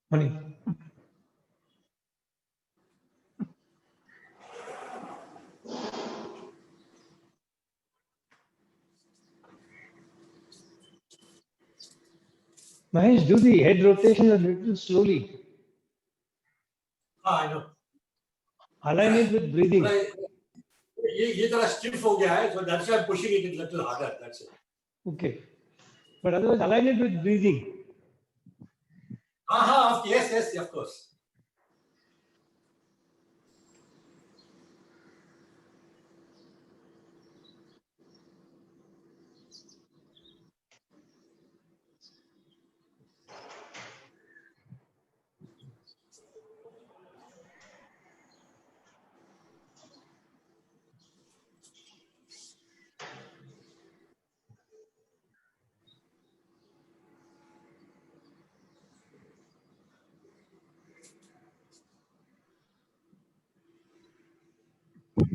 Morning. Mahesh, do the head rotation a little slowly. हाँ, I know. Align it with breathing. ये थोड़ा stiff हो गया है, so that's why I'm pushing it a little harder. That's it. Okay. But otherwise, align it with breathing. Yes, of course.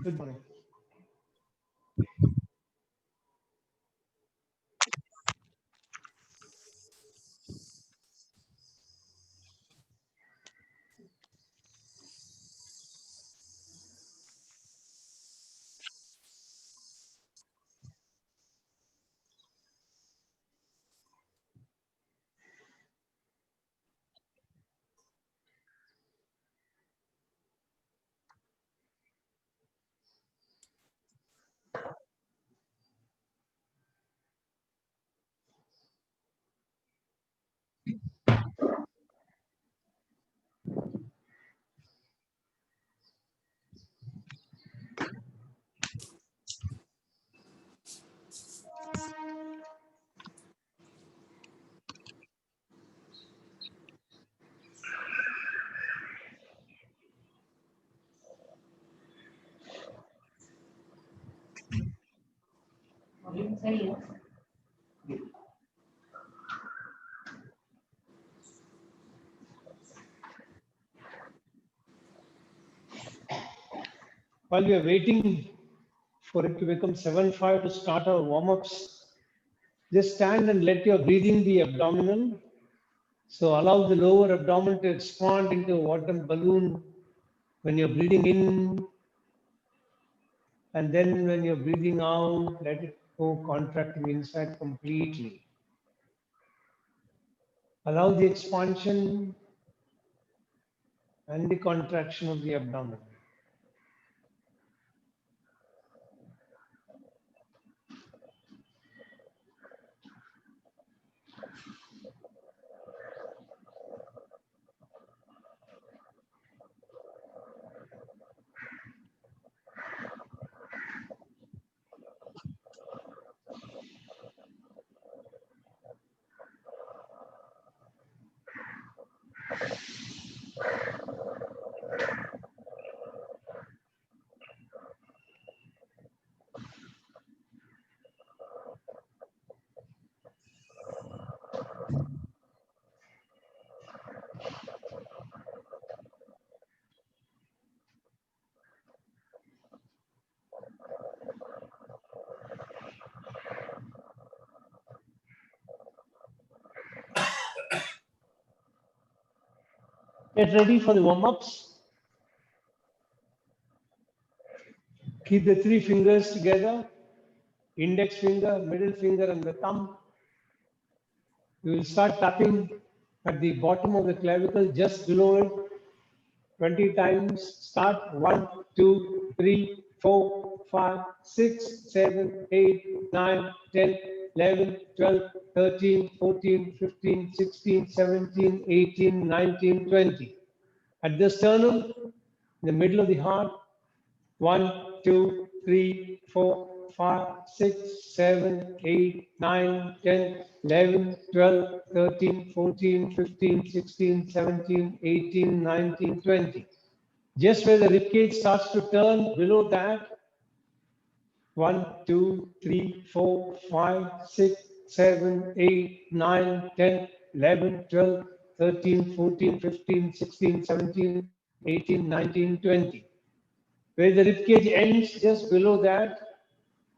Good morning. While we are waiting for it to become 7:05 to start our warm-ups, just stand and let your breathing be abdominal. So allow the lower abdomen to expand into a water balloon when you're breathing in, and then when you're breathing out, let it go contracting inside completely. Allow the expansion and the contraction of the abdomen. Get ready for the warm-ups. Keep the three fingers together, index finger, middle finger, and the thumb. You will start tapping at the bottom of the clavicle just below it 20 times. Start 1, 2, 3, 4, 5, 6, 7, 8, 9, 10, 11, 12, 13, 14, 15, 16, 17, 18, 19, 20. At the sternum, in the middle of the heart, 1, 2, 3, 4, 5, 6, 7, 8, 9, 10, 11, 12, 13, 14, 15, 16, 17, 18, 19, 20. Just where the ribcage starts to turn, below that, 1, 2, 3, 4, 5, 6, 7, 8, 9, 10, 11, 12, 13, 14, 15, 16, 17, 18, 19, 20. Where the ribcage ends, just below that,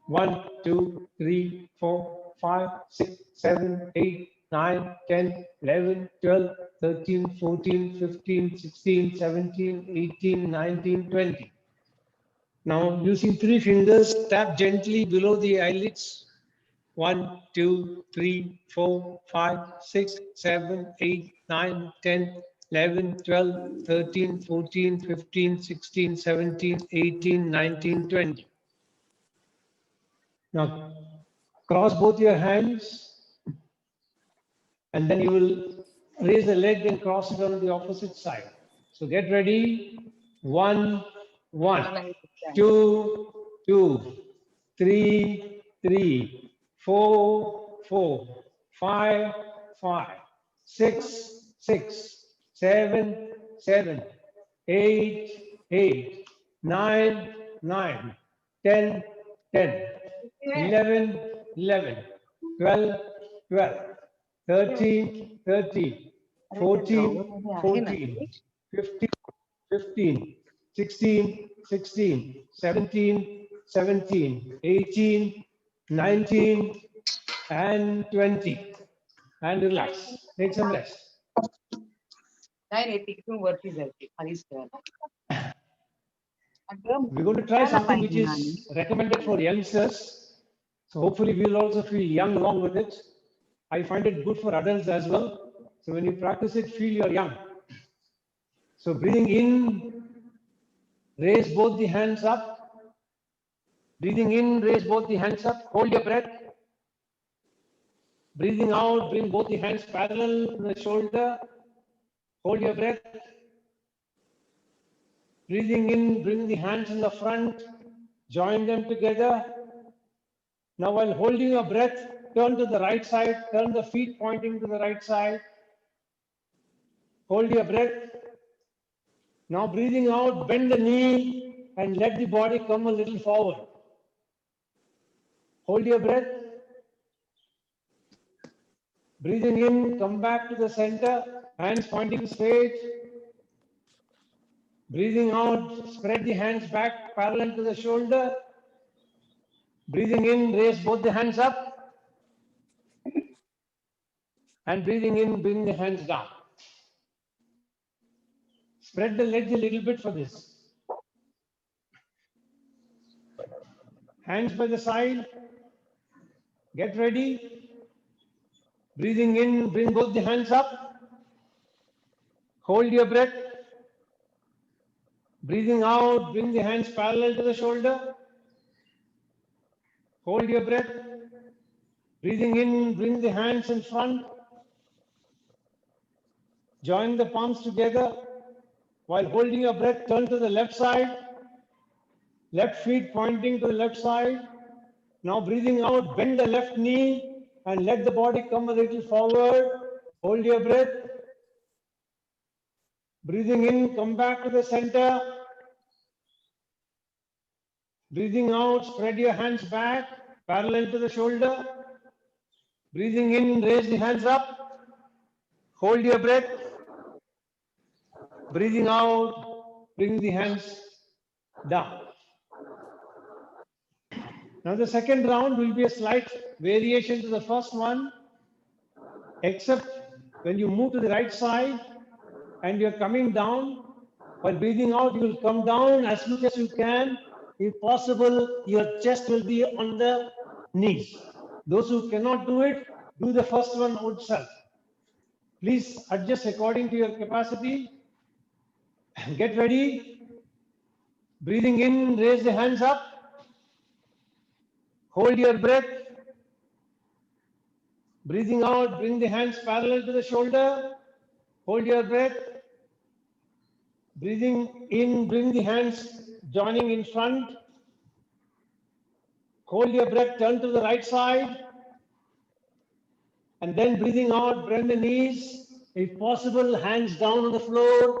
1, 2, 3, 4, 5, 6, 7, 8, 9, 10, 11, 12, 13, 14, 15, 16, 17, 18, 19, 20. Now, using 3 fingers, tap gently below the eyelids. 1, 2, 3, 4, 5, 6, 7, 8, 9, 10, 11, 12, 13, 14, 15, 16, 17, 18, 19, 20. Now, cross both your hands, and then you will raise the leg and cross it on the opposite side. So get ready. 1, 1, 2, 2, 3, 3, 4, 4, 5, 5, 6, 6, 7, 7, 8, 8, 9, 9, 10, 10, 11, 11, 12, 12, 13, 13, 14, 14, 15, 15, 16, 16, 17, 17, 18, 19, and 20. And relax. Take some rest. नाही रे तिकडून वरती जायचे खालीच ठेवायला. We're going to try something which is recommended for youngsters. So hopefully we'll also feel young along with it. I find it good for adults as well. So when you practice it, feel you're young. So breathing in, raise both the hands up. Breathing in, raise both the hands up. Hold your breath. Breathing out, bring both the hands parallel to the shoulder. Hold your breath. Breathing in, bring the hands in the front. Join them together. Now while holding your breath, turn to the right side. Turn the feet pointing to the right side. Hold your breath. Now breathing out, bend the knee and let the body come a little forward. Hold your breath. Breathing in, come back to the center, hands pointing straight. Breathing out, spread the hands back parallel to the shoulder. Breathing in, raise both the hands up. And breathing in, bring the hands down. Spread the legs a little bit for this. Hands by the side. Get ready. Breathing in, bring both the hands up. Hold your breath. Breathing out, bring the hands parallel to the shoulder. Hold your breath. Breathing in, bring the hands in front. Join the palms together. While holding your breath, turn to the left side. Left feet pointing to the left side. Now breathing out, bend the left knee and let the body come a little forward. Hold your breath. Breathing in, come back to the center. Breathing out, spread your hands back, parallel to the shoulder. Breathing in, raise the hands up. Hold your breath. Breathing out, bring the hands down. Now the second round will be a slight variation to the first one, except when you move to the right side and you're coming down, while breathing out, you will come down as much as you can. If possible, your chest will be on the knees. Those who cannot do it, do the first one itself. Please adjust according to your capacity. Get ready. Breathing in, raise the hands up. Hold your breath. Breathing out, bring the hands parallel to the shoulder. Hold your breath. Breathing in, bring the hands joining in front. Hold your breath, turn to the right side. And then breathing out, bend the knees. If possible, hands down on the floor.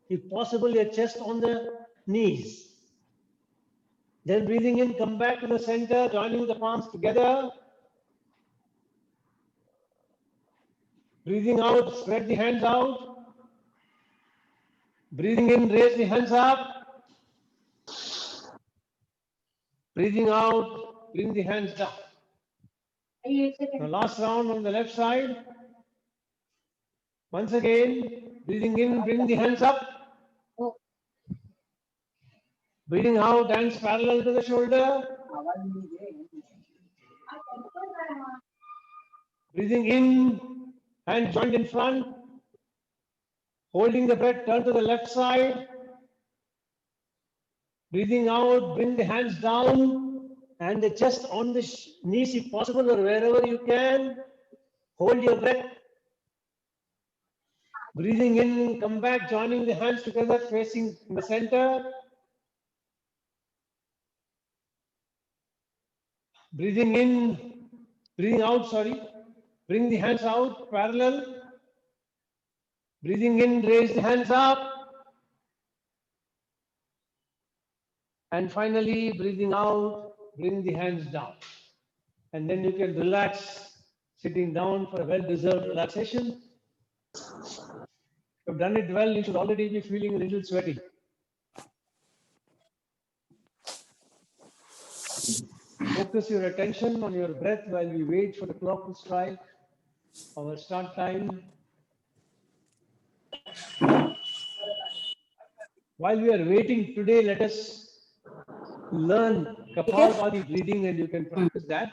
If possible, your chest on the knees. Then breathing in, come back to the center, joining the palms together. Breathing out, spread the hands out. Breathing in, raise the hands up. Breathing out, bring the hands down. The last round on the left side. Once again, breathing in, bring the hands up. Breathing out, hands parallel to the shoulder. Breathing in, hand joined in front. Holding the breath, turn to the left side. Breathing out, bring the hands down and the chest on the knees if possible or wherever you can. Hold your breath. Breathing in, come back, joining the hands together, facing in the center. Breathing in, breathing out, sorry. Bring the hands out, parallel. Breathing in, raise the hands up. And finally, breathing out, bring the hands down. And then you can relax, sitting down for a well-deserved relaxation. If you've done it well, you should already be feeling a little sweaty. Focus your attention on your breath while we wait for the clock to strike our start time. While we are waiting today, let us learn Kapalbhati breathing and you can practice that.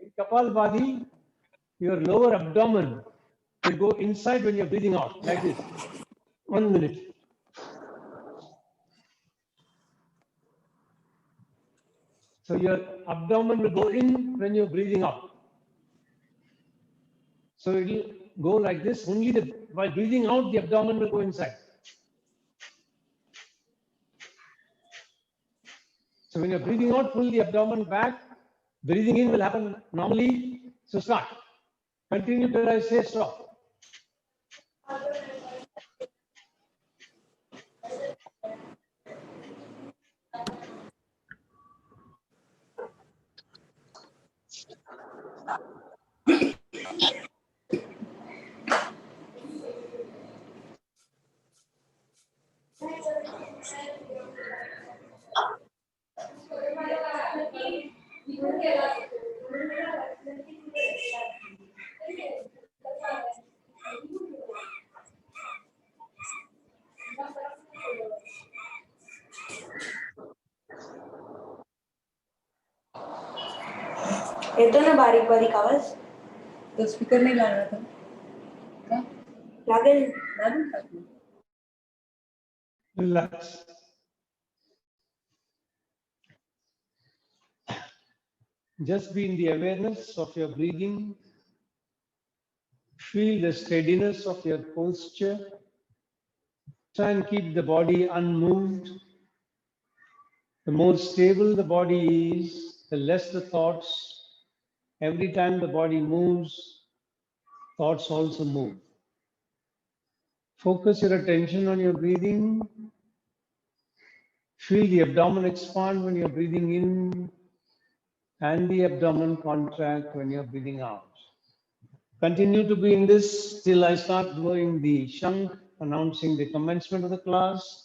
In Kapalbhati, your lower abdomen will go inside when you're breathing out, like this. 1 minute. So your abdomen will go in when you're breathing out. So it will go like this. Only while breathing out, the abdomen will go inside. So when you're breathing out, pull the abdomen back. Breathing in will happen normally. So start. Continue till I say stop. येतो ना बारीक बारीक आवाज तो speaker नाही लागला तर का लागेल लागून टाकलं. Relax. Just be in the awareness of your breathing. Feel the steadiness of your posture. Try and keep the body unmoved. The more stable the body is, the less the thoughts. Every time the body moves, thoughts also move. Focus your attention on your breathing. Feel the abdomen expand when you're breathing in and the abdomen contract when you're breathing out. Continue to be in this till I start blowing the shank, announcing the commencement of the class.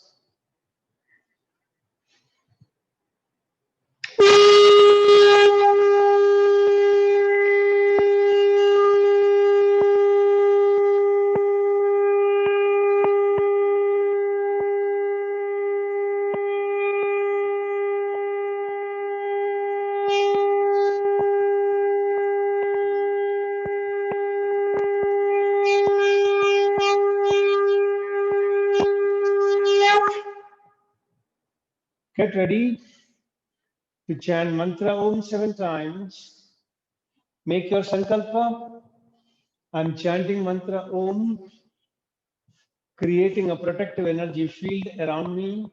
Get ready to chant mantra Om 7 times. Make your sankalpa. I'm chanting mantra Om, creating a protective energy field around me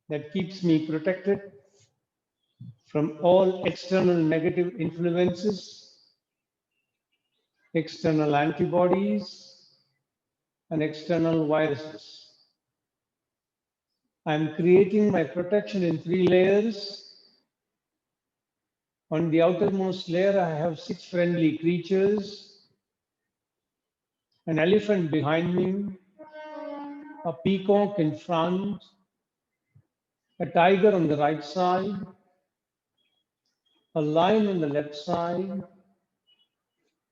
that keeps me protected from all external negative influences, external antibodies, and external viruses. I'm creating my protection in 3 layers. On the outermost layer, I have 6 friendly creatures, an elephant behind me, a peacock in front, a tiger on the right side, a lion on the left side,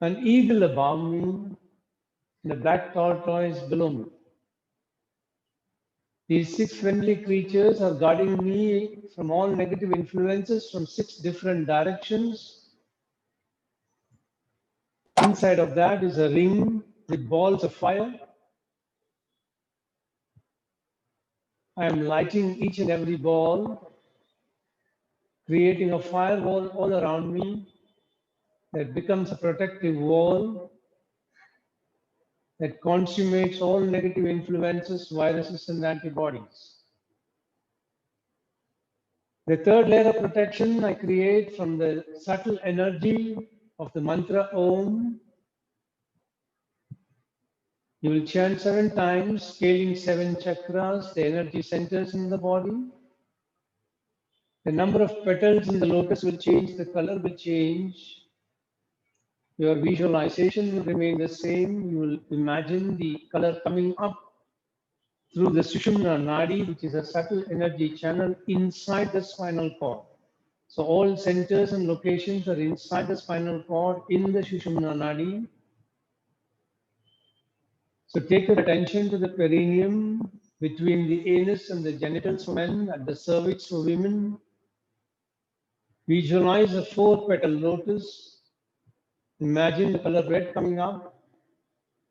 an eagle above me, and a black tortoise below me. These 6 friendly creatures are guarding me from all negative influences from 6 different directions. Inside of that is a ring with balls of fire. I am lighting each and every ball, creating a firewall all around me that becomes a protective wall that consummates all negative influences, viruses, and antibodies. The third layer of protection I create from the subtle energy of the mantra Om. You will chant 7 times, scaling 7 chakras, the energy centers in the body. The number of petals in the lotus will change, the color will change. Your visualization will remain the same. You will imagine the color coming up through the Sushumna Nadi, which is a subtle energy channel inside the spinal cord. So all centers and locations are inside the spinal cord in the Sushumna Nadi. So take your attention to the perineum between the anus and the genitals for men, at the cervix for women. Visualize a 4-petal lotus. Imagine the color red coming up.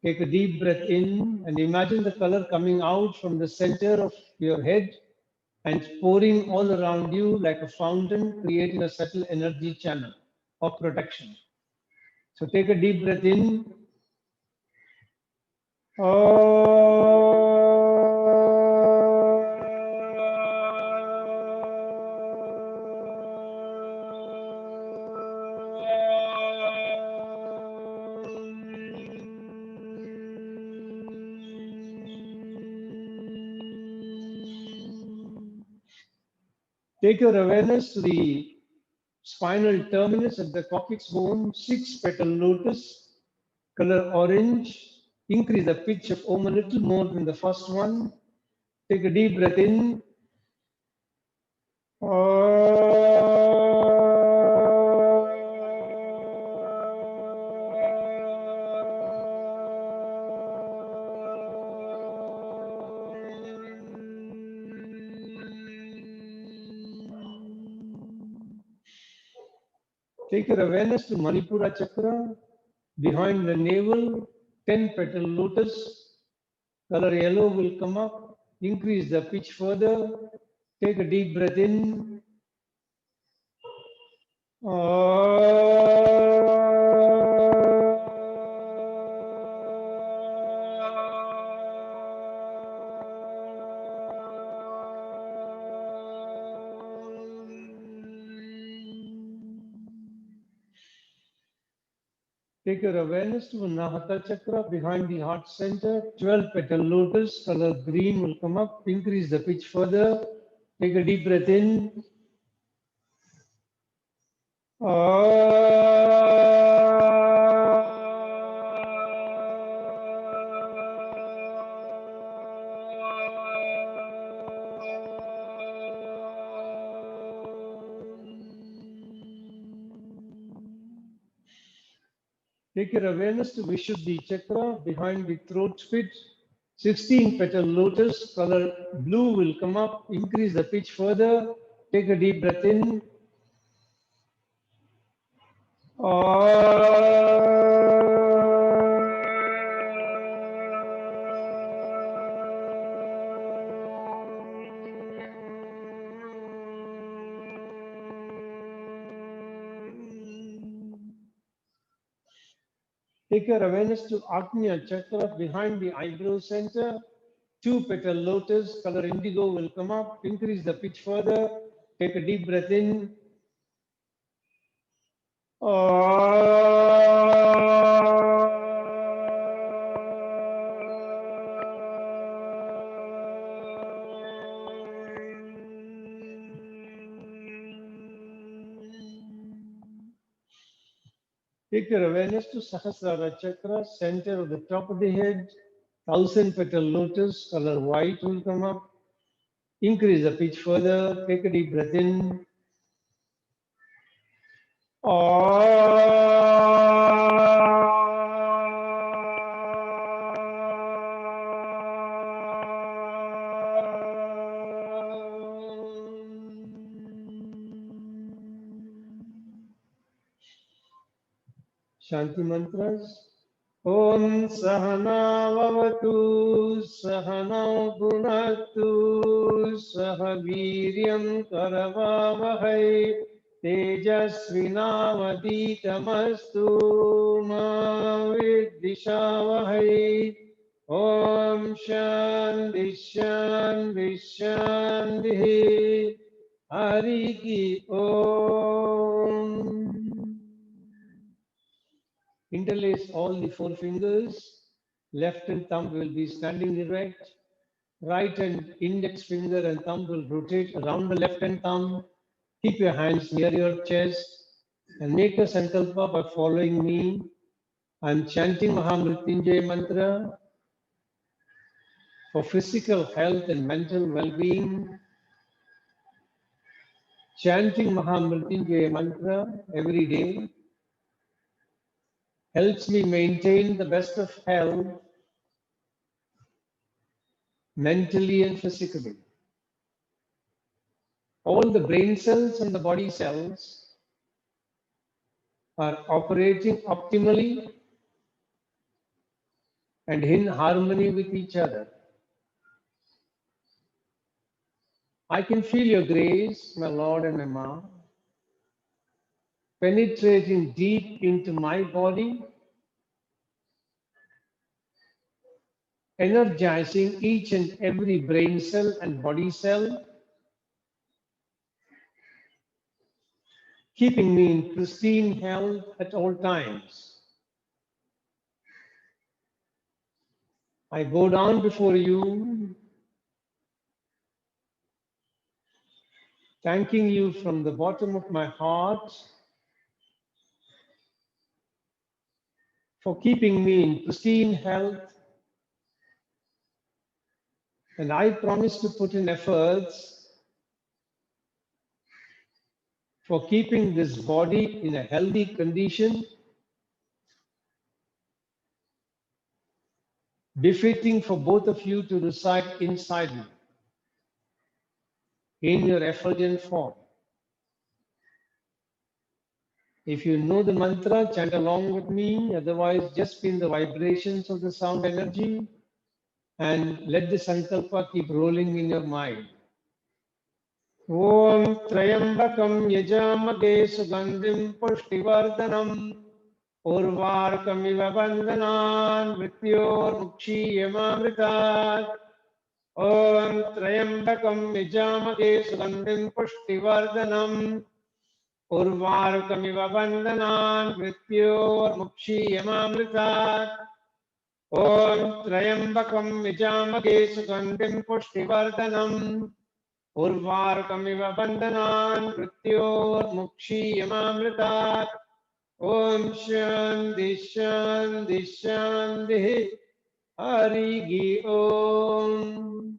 Take a deep breath in and imagine the color coming out from the center of your head and pouring all around you like a fountain, creating a subtle energy channel of protection. So take a deep breath in. Take your awareness to the spinal terminus at the coccyx bone, 6-petal lotus, color orange. Increase the pitch of Om a little more than the first one. Take a deep breath in. Take your awareness to Manipura Chakra, behind the navel, 10-petal lotus, color yellow will come up, increase the pitch further, take a deep breath in. Take your awareness to Anahata Chakra behind the heart center. 12-petal lotus, color green will come up. Increase the pitch further. Take a deep breath in. Take your awareness to Vishuddhi Chakra behind the throat pit. 16-petal lotus, color blue will come up. Increase the pitch further. Take a deep breath in. Take your awareness to Agnya Chakra behind the eyebrow center. 2-petal lotus, color indigo will come up. Increase the pitch further. Take a deep breath in. Take your awareness to Sahasrara Chakra, center of the top of the head. 1000-petal lotus, color white will come up. Increase the pitch further. Take a deep breath in. Shanti mantras. Om Sahana Vavatu Sahana Bhunatu Sahaviryam Karavavahai Tejasvinavaditamastu Ma Vidvishavahai. Om Shanti Shanti Shanti. Hari Ki Om. Interlace all the four fingers. Left and thumb will be standing erect. Right and index finger and thumb will rotate around the left hand thumb. Keep your hands near your chest and make a sankalpa by following me. I'm chanting Mahamrityunjay mantra for physical health and mental well-being. Chanting Mahamrityunjay mantra every day helps me maintain the best of health mentally and physically. All the brain cells and the body cells are operating optimally and in harmony with each other. I can feel your grace, my Lord and my Ma, penetrating deep into my body, energizing each and every brain cell and body cell, keeping me in pristine health at all times. I go down before you, thanking you from the bottom of my heart for keeping me in pristine health. And I promise to put in efforts for keeping this body in a healthy condition, befitting for both of you to reside inside me in your effulgent form. If you know the mantra, chant along with me. Otherwise, just feel the vibrations of the sound energy and let the sankalpa keep rolling in your mind. Om Trayambakam Yajamage Sugandhim Pushtivardhanam Urvarkamiv Bandhanan Mrityurmukshiyamamritat. Om Trayambakam Yajamage Sugandhim Pushtivardhanam Urvarkamiv Bandhanan Mrityurmukshiyamamritat. Om Trayambakam Yajamage Sugandhim Pushtivardhanam Urvarkamiv Bandhanan Mrityurmukshiyamamritat. Om Shanti Shanti Shanti. Hari Om.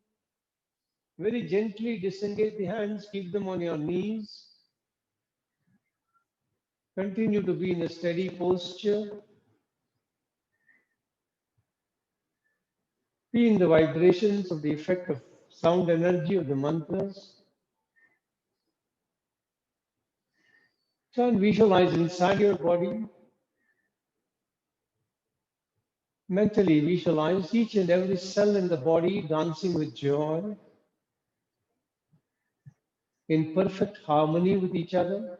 Very gently disengage the hands, keep them on your knees. Continue to be in a steady posture. Be in the vibrations of the effect of sound energy of the mantras. Try and visualize inside your body. Mentally visualize each and every cell in the body dancing with joy, in perfect harmony with each other.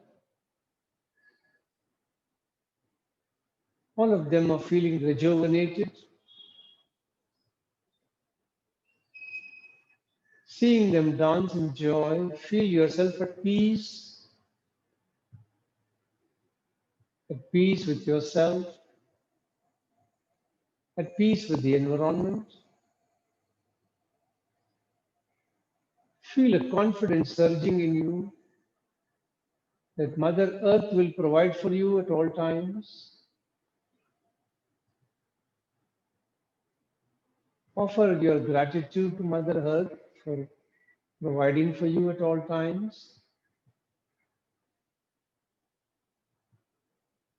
All of them are feeling rejuvenated. Seeing them dance in joy, feel yourself at peace with yourself, at peace with the environment. Feel a confidence surging in you that Mother Earth will provide for you at all times. Offer your gratitude to Mother Earth for providing for you at all times.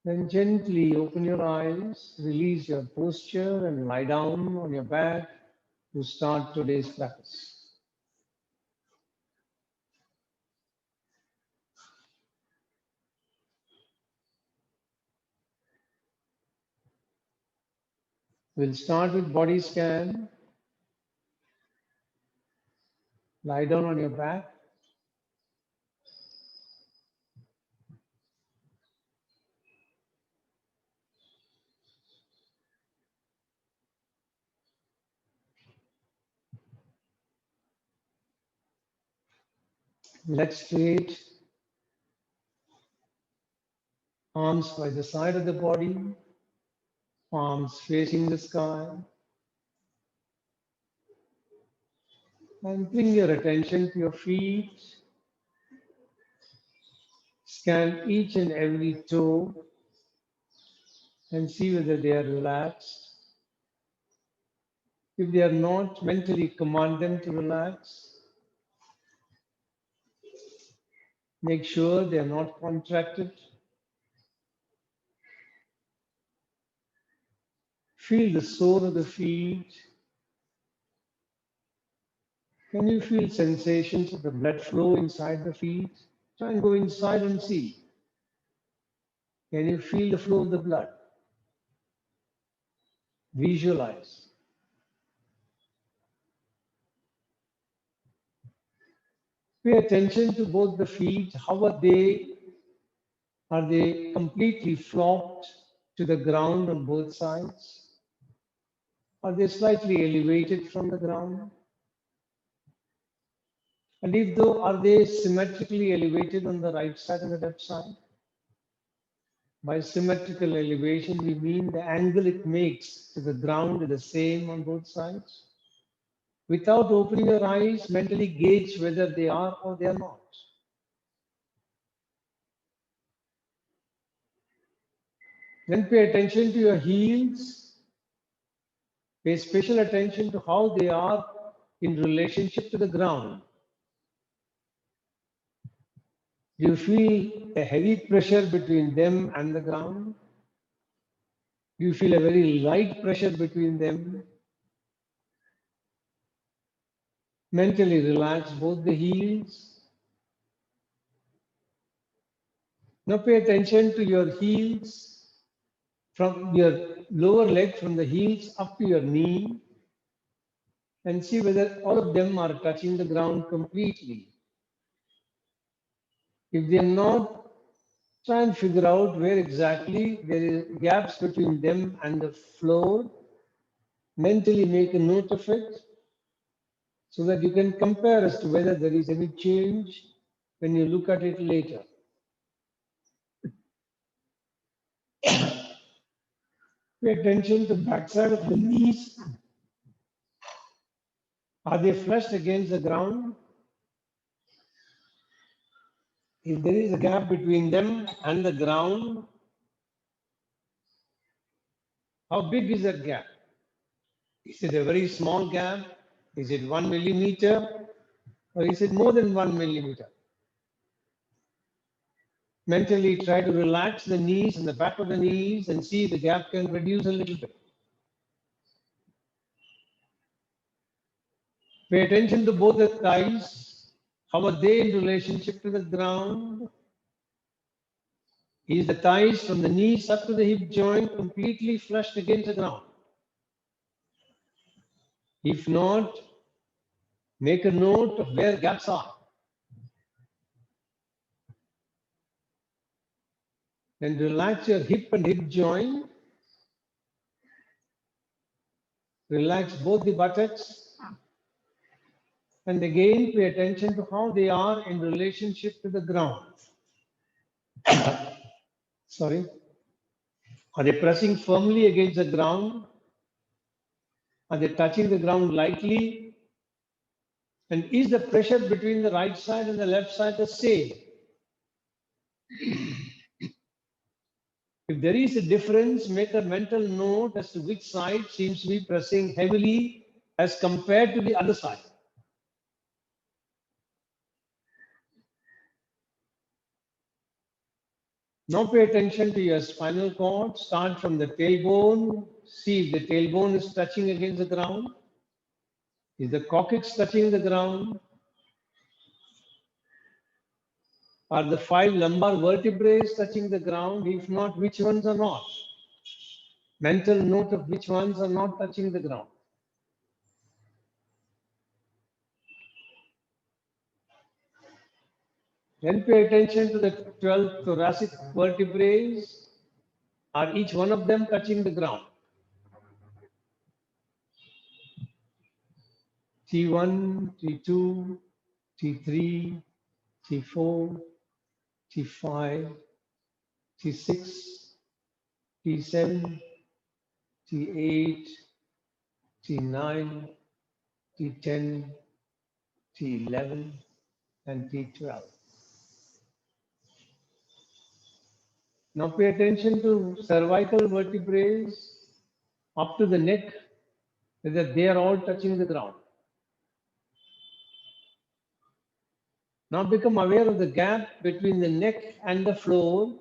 Then gently open your eyes, release your posture and lie down on your back to start today's practice. We'll start with body scan. Lie down on your back. Legs straight. Arms by the side of the body. Palms facing the sky. And bring your attention to your feet. Scan each and every toe and see whether they are relaxed. If they are not, mentally command them to relax. Make sure they are not contracted. Feel the sole of the feet. Can you feel sensations of the blood flow inside the feet? Try and go inside and see. Can you feel the flow of the blood? Visualize. Pay attention to both the feet. How are they? Are they completely flopped to the ground on both sides? Are they slightly elevated from the ground? And if though, are they symmetrically elevated on the right side and the left side? By symmetrical elevation, we mean the angle it makes to the ground is the same on both sides. Without opening your eyes, mentally gauge whether they are or they are not. Then pay attention to your heels. Pay special attention to how they are in relationship to the ground. Do you feel a heavy pressure between them and the ground? Do you feel a very light pressure between them? Mentally relax both the heels. Now pay attention to your heels, from your lower leg, from the heels up to your knee, and see whether all of them are touching the ground completely. If they are not, try and figure out where exactly there is gaps between them and the floor. Mentally make a note of it so that you can compare as to whether there is any change when you look at it later. Pay attention to the backside of the knees. Are they flushed against the ground? If there is a gap between them and the ground, how big is that gap? Is it a very small gap? Is it 1 millimeter? Or is it more than 1 millimeter? Mentally try to relax the knees and the back of the knees and see if the gap can reduce a little bit. Pay attention to both the thighs. How are they in relationship to the ground? Is the thighs from the knees up to the hip joint completely flushed against the ground? If not, make a note of where gaps are. Then relax your hip and hip joint. Relax both the buttocks. And again, pay attention to how they are in relationship to the ground. Sorry. Are they pressing firmly against the ground? Are they touching the ground lightly? And is the pressure between the right side and the left side the same? If there is a difference, make a mental note as to which side seems to be pressing heavily as compared to the other side. Now pay attention to your spinal cord. Start from the tailbone. See if the tailbone is touching against the ground. Is the coccyx touching the ground? Are the 5 lumbar vertebrae touching the ground? If not, which ones are not? Mental note of which ones are not touching the ground. Then pay attention to the 12 thoracic vertebrae. Are each one of them touching the ground? T1, T2, T3, T4, T5, T6, T7, T8, T9, T10, T11, and T12. Now pay attention to cervical vertebrae up to the neck, whether they are all touching the ground. Now become aware of the gap between the neck and the floor.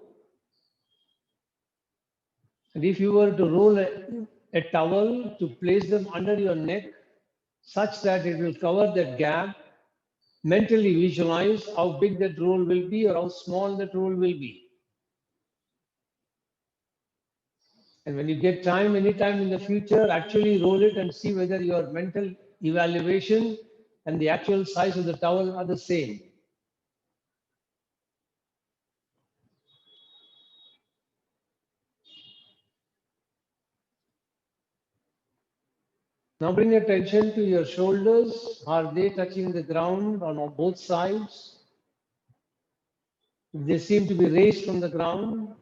And if you were to roll a towel to place them under your neck such that it will cover that gap, mentally visualize how big that roll will be or how small that roll will be. And when you get time, anytime in the future, actually roll it and see whether your mental evaluation and the actual size of the towel are the same. Now bring attention to your shoulders. Are they touching the ground on both sides? If they seem to be raised from the ground,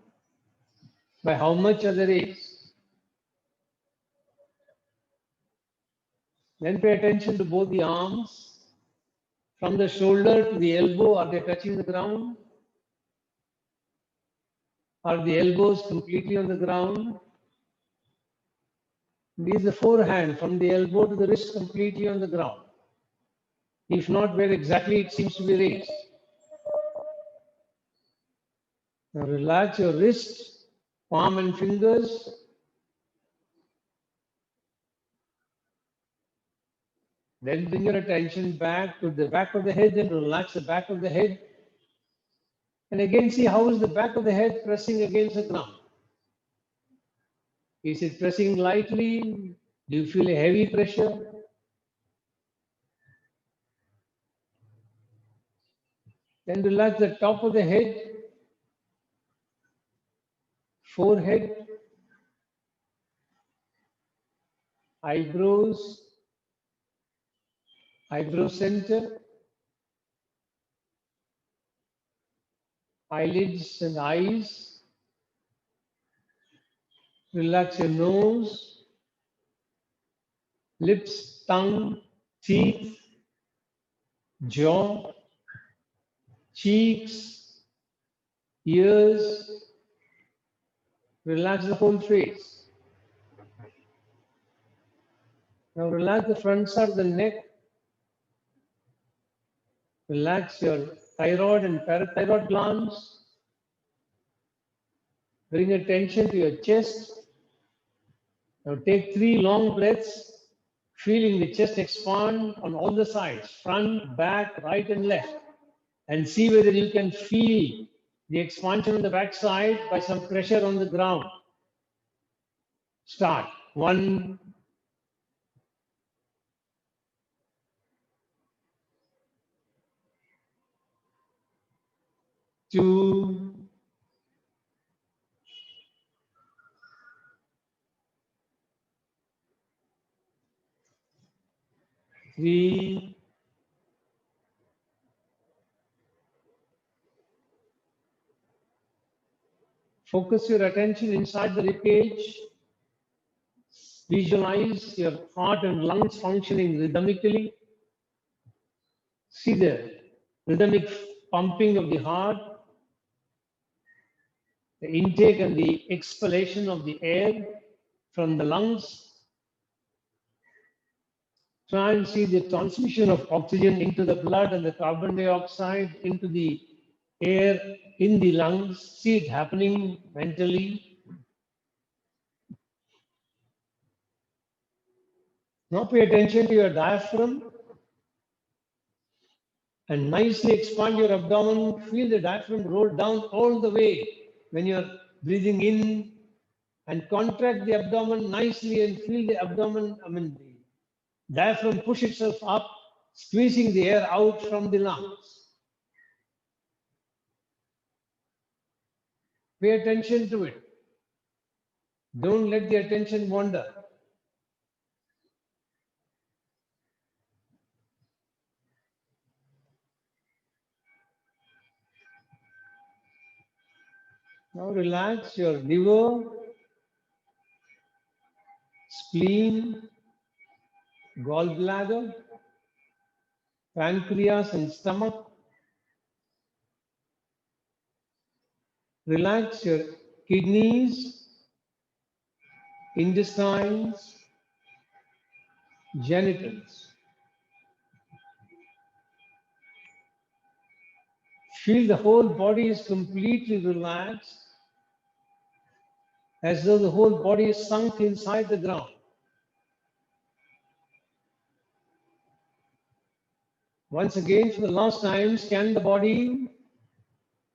by how much are they raised? Then pay attention to both the arms. From the shoulder to the elbow, are they touching the ground? Are the elbows completely on the ground? Is the forehand from the elbow to the wrist completely on the ground? If not, where exactly it seems to be raised? Now relax your wrist, palm and fingers. Then bring your attention back to the back of the head and relax the back of the head. And again see how is the back of the head pressing against the ground. Is it pressing lightly? Do you feel a heavy pressure? Then relax the top of the head, forehead, eyebrows, eyebrow center, eyelids and eyes. Relax your nose, lips, tongue, teeth, jaw, cheeks, ears. Relax the whole face. Now relax the front side of the neck. Relax your thyroid and parathyroid glands. Bring attention to your chest. Now take 3 long breaths, feeling the chest expand on all the sides, front, back, right and left. And see whether you can feel the expansion on the back side by some pressure on the ground. Start. 1, 2, 3, 'Focus your attention inside the ribcage. Visualize your heart and lungs functioning rhythmically. See the rhythmic pumping of the heart, the intake and the exhalation of the air from the lungs. Try and see the transmission of oxygen into the blood and the carbon dioxide into the air in the lungs. See it happening mentally. Now pay attention to your diaphragm and nicely expand your abdomen. Feel the diaphragm roll down all the way when you're breathing in and contract the abdomen nicely and feel the abdomen, the diaphragm push itself up, squeezing the air out from the lungs. Pay attention to it. Don't let the attention wander. Now relax your liver, spleen, gallbladder, pancreas and stomach. Relax your kidneys, intestines, genitals. Feel the whole body is completely relaxed, as though the whole body is sunk inside the ground. Once again, for the last time, scan the body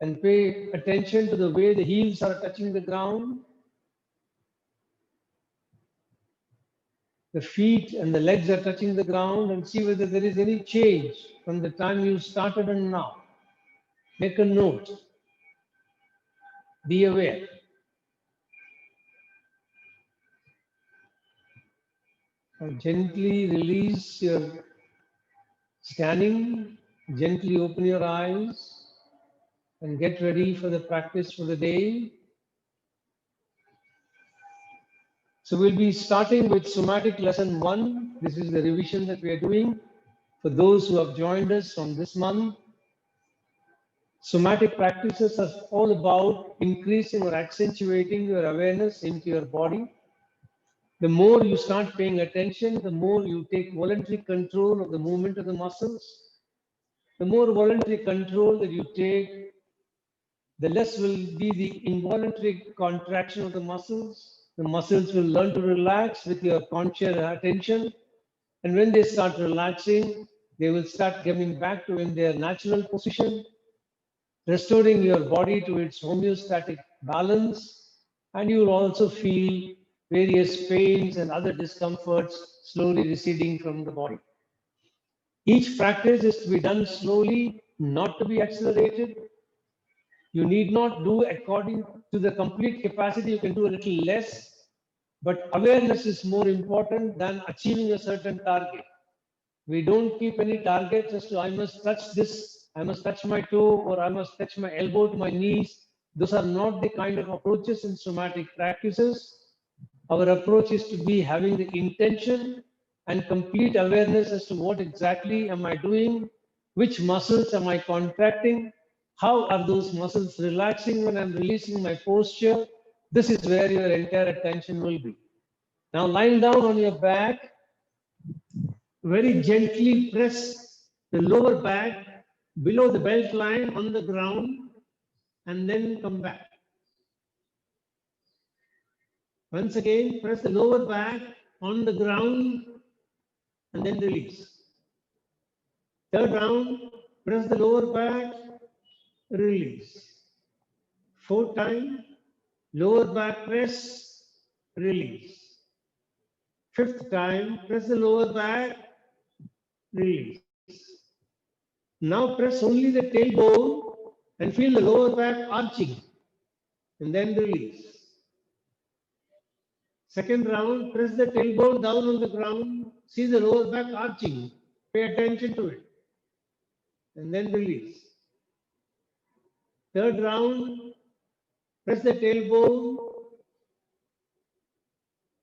and pay attention to the way the heels are touching the ground. The feet and the legs are touching the ground, and see whether there is any change from the time you started and now. Make a note. Be aware. Now gently release your scanning. Gently open your eyes and get ready for the practice for the day. So we'll be starting with somatic lesson 1. This is the revision that we are doing for those who have joined us from this month. Somatic practices are all about increasing or accentuating your awareness into your body. The more you start paying attention, the more you take voluntary control of the movement of the muscles. The more voluntary control that you take, the less will be the involuntary contraction of the muscles. The muscles will learn to relax with your conscious attention. And when they start relaxing, they will start coming back to in their natural position, restoring your body to its homeostatic balance. And you will also feel various pains and other discomforts slowly receding from the body. Each practice is to be done slowly, not to be accelerated. You need not do according to the complete capacity. You can do a little less, but awareness is more important than achieving a certain target. We don't keep any targets as to I must touch this, I must touch my toe, or I must touch my elbow to my knees. Those are not the kind of approaches in somatic practices. Our approach is to be having the intention and complete awareness as to what exactly am I doing, which muscles am I contracting, how are those muscles relaxing when I'm releasing my posture. This is where your entire attention will be. Now lying down on your back, very gently press the lower back below the belt line on the ground and then come back. Once again, press the lower back on the ground and then release. Third round, press the lower back, release. Fourth time, lower back press, release. Fifth time, press the lower back, release. Now press only the tailbone and feel the lower back arching and then release. Second round, press the tailbone down on the ground, see the lower back arching, pay attention to it and then release. Third round, press the tailbone,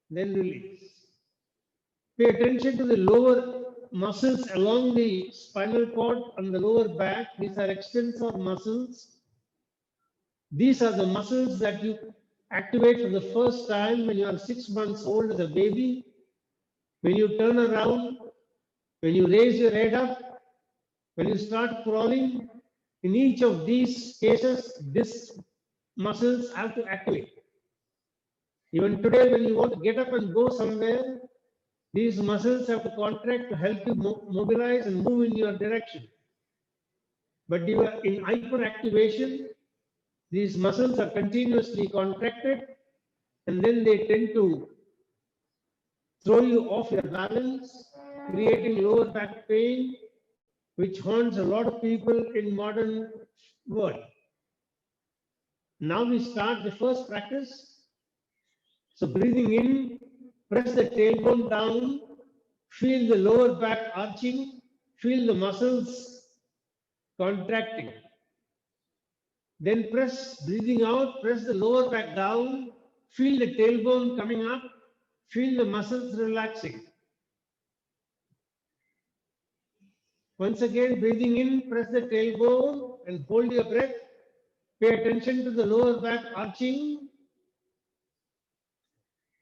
then release. Pay attention to the lower muscles along the spinal cord and the lower back. These are extensor muscles. These are the muscles that you activate for the first time when you are 6 months old as a baby. When you turn around, when you raise your head up, when you start crawling, in each of these cases, these muscles have to activate. Even today, when you want to get up and go somewhere, these muscles have to contract to help you mobilize and move in your direction. But you are in hyperactivation, these muscles are continuously contracted, and then they tend to throw you off your balance, creating lower back pain, which haunts a lot of people in modern world. Now we start the first practice. So breathing in, press the tailbone down, feel the lower back arching, feel the muscles contracting. Then breathing out, press the lower back down, feel the tailbone coming up, feel the muscles relaxing. Once again, breathing in, press the tailbone and hold your breath. Pay attention to the lower back arching.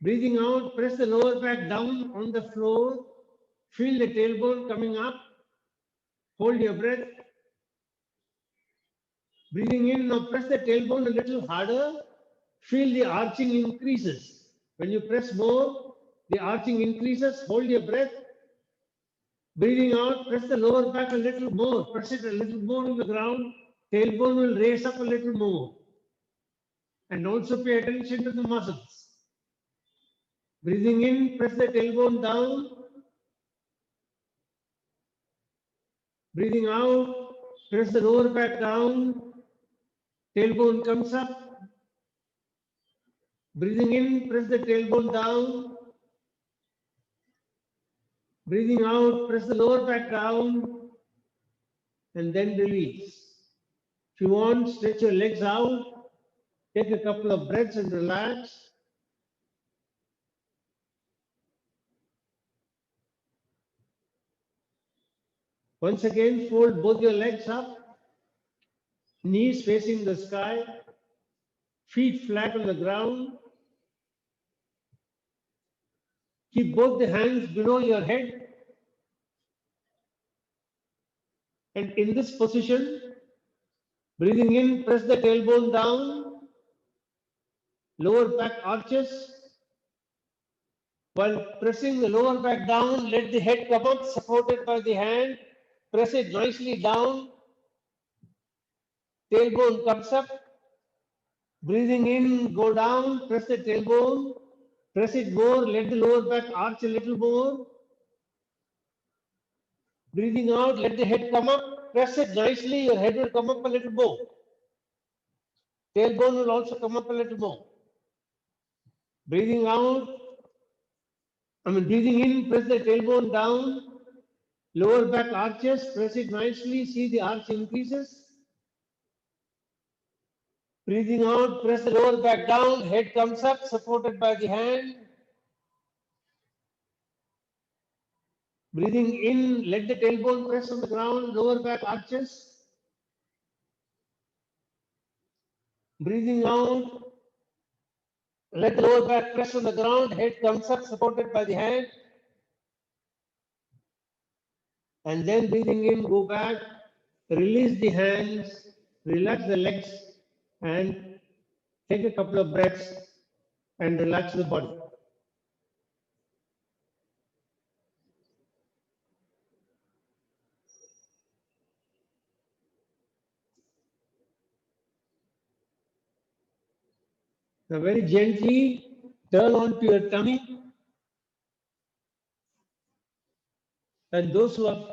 Breathing out, press the lower back down on the floor. Feel the tailbone coming up. Hold your breath. Breathing in, now press the tailbone a little harder. Feel the arching increases. When you press more, the arching increases. Hold your breath. Breathing out, press the lower back a little more. Press it a little more on the ground. Tailbone will raise up a little more. And also pay attention to the muscles. Breathing in, press the tailbone down. Breathing out, press the lower back down. Tailbone comes up. Breathing in, press the tailbone down. Breathing out, press the lower back down. And then release. If you want, stretch your legs out. Take a couple of breaths and relax. Once again, fold both your legs up, knees facing the sky, feet flat on the ground. Keep both the hands below your head. And in this position, breathing in, press the tailbone down, lower back arches. While pressing the lower back down, let the head come up, supported by the hand. Press it nicely down. Tailbone comes up. Breathing in, go down, press the tailbone. Press it more, let the lower back arch a little more. Breathing out, let the head come up. Press it nicely, your head will come up a little more. Tailbone will also come up a little more. Breathing out, breathing in, press the tailbone down. Lower back arches, press it nicely, see the arch increases. Breathing out, press the lower back down, head comes up, supported by the hand. Breathing in, let the tailbone press on the ground, lower back arches. Breathing out, let the lower back press on the ground, head comes up, supported by the hand. And then breathing in, go back, release the hands, relax the legs, and take a couple of breaths and relax the body. Now very gently turn onto your tummy. And those who are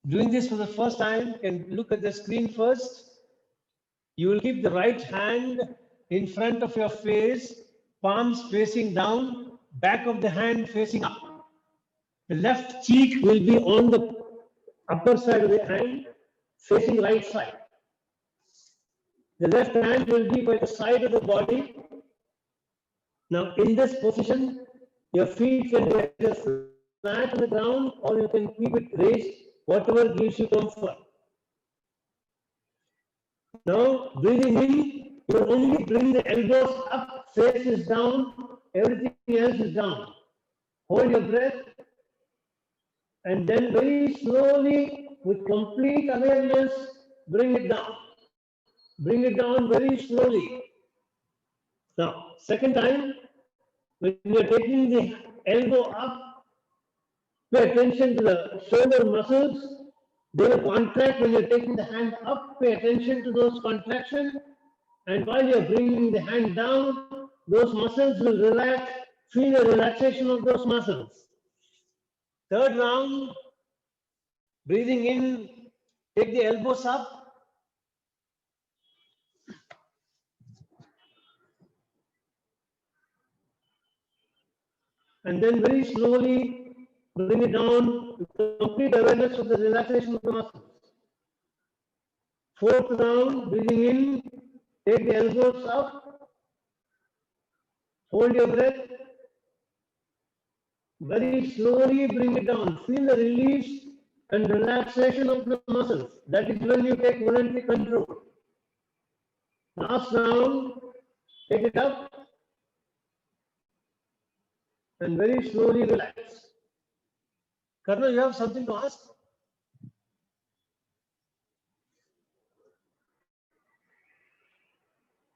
doing this for the first time can look at the screen first. You will keep the right hand in front of your face, palms facing down, back of the hand facing up. The left cheek will be on the upper side of the hand, facing right side. The left hand will be by the side of the body. Now in this position, your feet can be either flat on the ground or you can keep it raised, whatever gives you comfort. Now breathing in, you will only bring the elbows up, face is down, everything else is down. Hold your breath and then very slowly, with complete awareness, bring it down. Bring it down very slowly. Now, second time, when you're taking the elbow up, pay attention to the shoulder muscles. They will contract when you're taking the hand up. Pay attention to those contractions. And while you're bringing the hand down, those muscles will relax. Feel the relaxation of those muscles. Third round, breathing in, take the elbows up. And then very slowly bring it down with complete awareness of the relaxation of the muscles. Fourth round, breathing in, take the elbows up, hold your breath, very slowly bring it down. Feel the release and relaxation of the muscles. That is when you take voluntary control. Last round, take it up and very slowly relax. Karna, you have something to ask?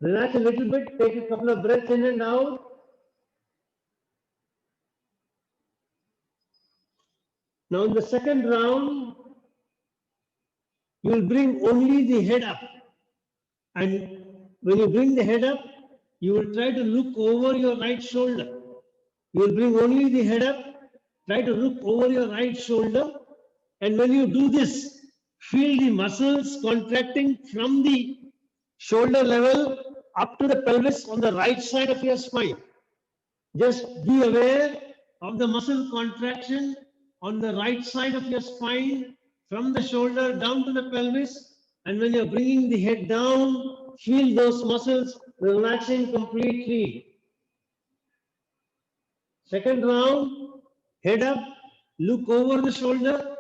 Relax a little bit, take a couple of breaths in and out. Now in the second round, you will bring only the head up. And when you bring the head up, you will try to look over your right shoulder. You will bring only the head up, try to look over your right shoulder. And when you do this, feel the muscles contracting from the shoulder level up to the pelvis on the right side of your spine. Just be aware of the muscle contraction on the right side of your spine from the shoulder down to the pelvis. And when you're bringing the head down, feel those muscles relaxing completely. Second round, head up, look over the shoulder.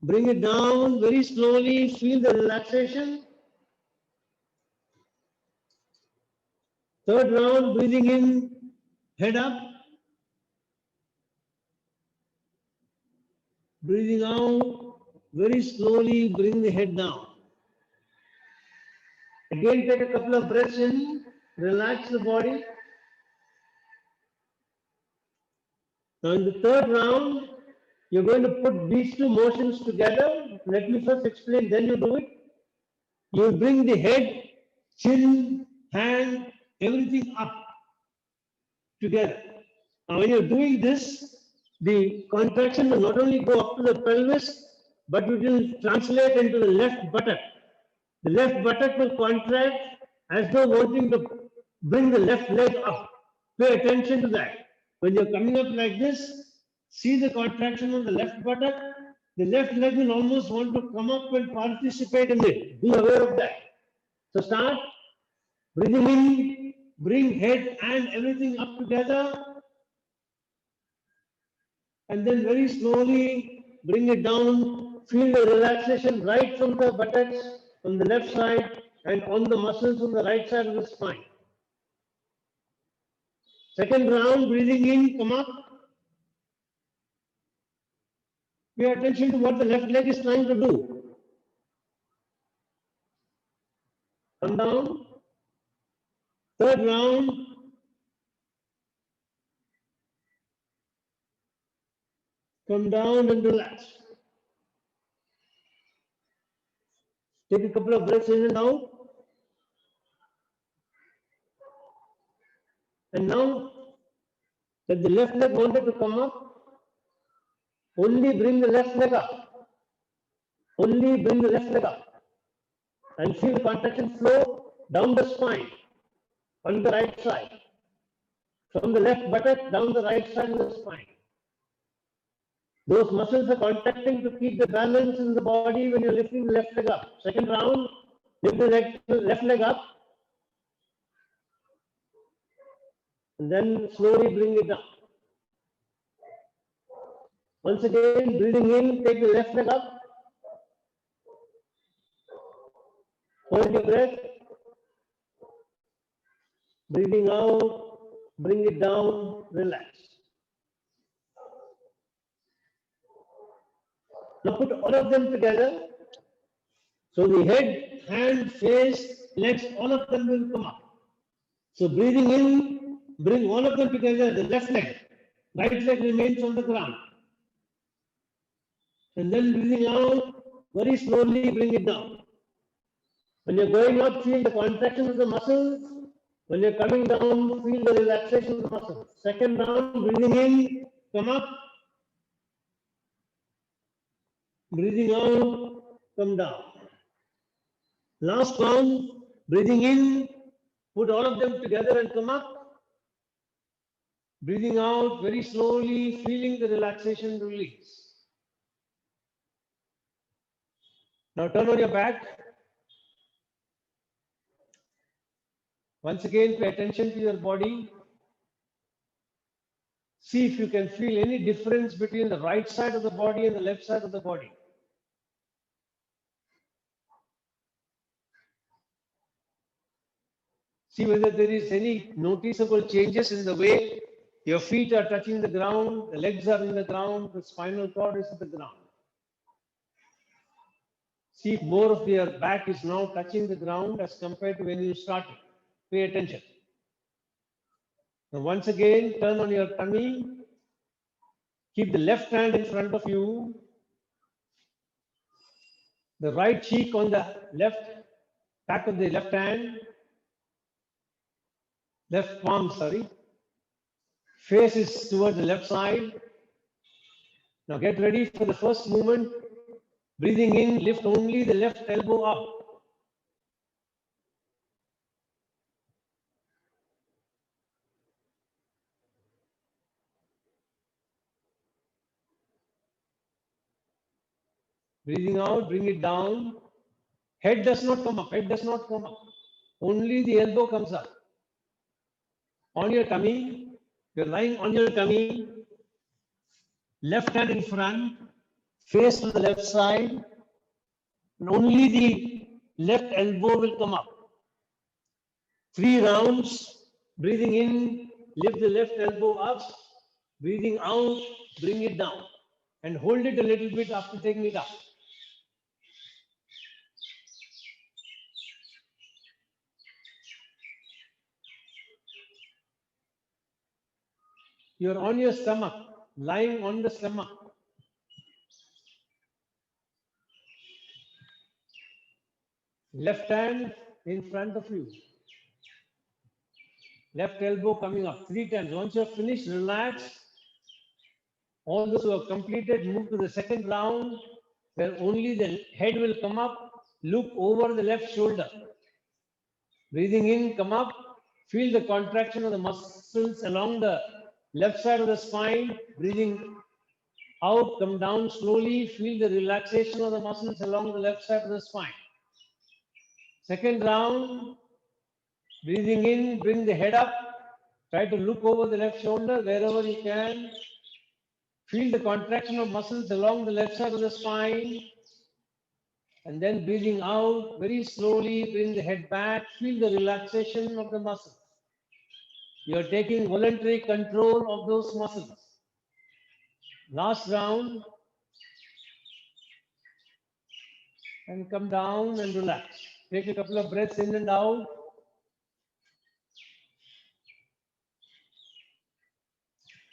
Bring it down very slowly, feel the relaxation. Third round, breathing in, head up. Breathing out, very slowly bring the head down. Again, take a couple of breaths in, relax the body. Now in the third round, you're going to put these two motions together. Let me first explain, then you do it. You bring the head, chin, hand, everything up together. Now when you're doing this, the contraction will not only go up to the pelvis, but it will translate into the left buttock. The left buttock will contract as though wanting to bring the left leg up. Pay attention to that. When you're coming up like this, see the contraction on the left buttock. The left leg will almost want to come up and participate in it. Be aware of that. So start breathing in, bring head and everything up together. And then very slowly bring it down. Feel the relaxation right from the buttocks on the left side and on the muscles on the right side of the spine. Second round, breathing in, come up. Pay attention to what the left leg is trying to do. Come down. Third round. Come down and relax. Take a couple of breaths in and out. And now that the left leg wanted to come up, only bring the left leg up. Only bring the left leg up. And feel the contraction flow down the spine on the right side. From the left buttock down the right side of the spine. Those muscles are contracting to keep the balance in the body when you're lifting the left leg up. Second round, lift the left leg up. And then slowly bring it down. Once again, breathing in, take the left leg up. Hold your breath. Breathing out, bring it down, relax. Now put all of them together. So the head, hand, face, legs, all of them will come up. So breathing in, bring all of them together, the left leg. Right leg remains on the ground. And then breathing out, very slowly bring it down. When you're going up, feel the contraction of the muscles. When you're coming down, feel the relaxation of the muscles. Second round, breathing in, come up. Breathing out, come down. Last round, breathing in, put all of them together and come up. Breathing out very slowly, feeling the relaxation release. Now turn on your back. Once again, pay attention to your body. See if you can feel any difference between the right side of the body and the left side of the body. See whether there is any noticeable changes in the way your feet are touching the ground, the legs are in the ground, the spinal cord is at the ground. See if more of your back is now touching the ground as compared to when you started. Pay attention. Now once again, turn on your tummy. Keep the left hand in front of you. The right cheek on the left, back of the left hand. Left palm, sorry. Face is towards the left side. Now get ready for the first movement. Breathing in, lift only the left elbow up. Breathing out, bring it down. Head does not come up, head does not come up. Only the elbow comes up. On your tummy, you're lying on your tummy, left hand in front, face to the left side, and only the left elbow will come up. 3 rounds, breathing in, lift the left elbow up, breathing out, bring it down, and hold it a little bit after taking it up. You're on your stomach, lying on the stomach. Left hand in front of you. Left elbow coming up 3 times. Once you're finished, relax. All those who have completed, move to the second round, where only the head will come up. Look over the left shoulder. Breathing in, come up. Feel the contraction of the muscles along the left side of the spine. Breathing out, come down slowly. Feel the relaxation of the muscles along the left side of the spine. Second round, breathing in, bring the head up. Try to look over the left shoulder wherever you can. Feel the contraction of muscles along the left side of the spine. And then breathing out very slowly, bring the head back. Feel the relaxation of the muscles. You are taking voluntary control of those muscles. Last round. And come down and relax. Take a couple of breaths in and out.